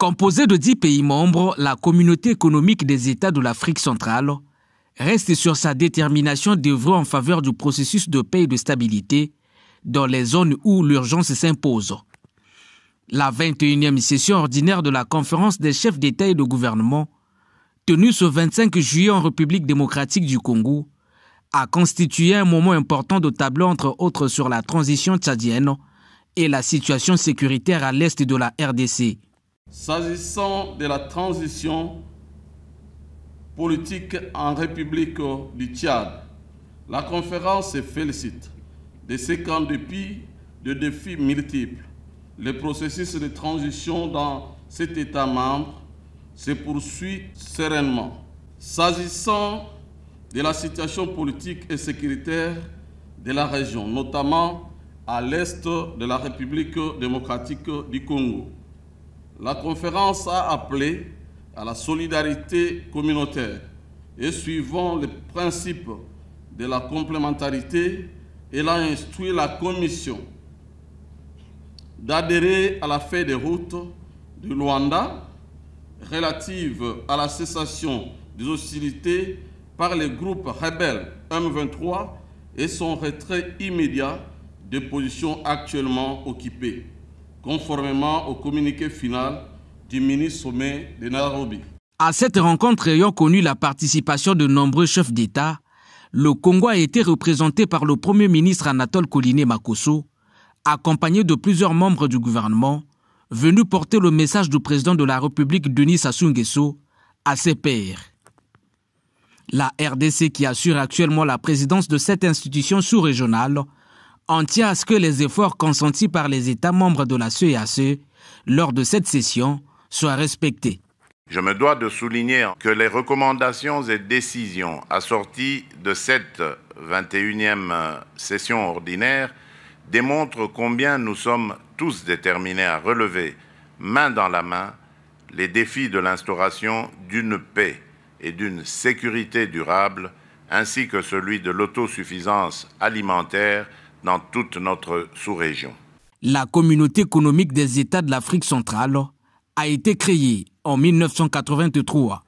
Composée de 10 pays membres, la communauté économique des États de l'Afrique centrale reste sur sa détermination d'œuvrer en faveur du processus de paix et de stabilité dans les zones où l'urgence s'impose. La 21e session ordinaire de la conférence des chefs d'État et de gouvernement, tenue ce 25 juillet en République démocratique du Congo, a constitué un moment important de tableau entre autres sur la transition tchadienne et la situation sécuritaire à l'est de la RDC. S'agissant de la transition politique en République du Tchad, la conférence se félicite de ce qu'en dépit de défis multiples, le processus de transition dans cet État membre se poursuit sereinement. S'agissant de la situation politique et sécuritaire de la région, notamment à l'est de la République démocratique du Congo, la conférence a appelé à la solidarité communautaire et suivant le principe de la complémentarité, elle a instruit la Commission d'adhérer à la feuille de route du Luanda relative à la cessation des hostilités par les groupes rebelles M23 et son retrait immédiat des positions actuellement occupées, conformément au communiqué final du mini-sommet de Nairobi. À cette rencontre ayant connu la participation de nombreux chefs d'État, le Congo a été représenté par le Premier ministre Anatole Koliné Makosso, accompagné de plusieurs membres du gouvernement, venus porter le message du président de la République Denis Sassou Nguesso à ses pairs. La RDC, qui assure actuellement la présidence de cette institution sous-régionale, en tient à ce que les efforts consentis par les États membres de la CEEAC lors de cette session soient respectés. Je me dois de souligner que les recommandations et décisions assorties de cette 21e session ordinaire démontrent combien nous sommes tous déterminés à relever, main dans la main, les défis de l'instauration d'une paix et d'une sécurité durable, ainsi que celui de l'autosuffisance alimentaire dans toute notre sous-région. La communauté économique des États de l'Afrique centrale a été créée en 1983.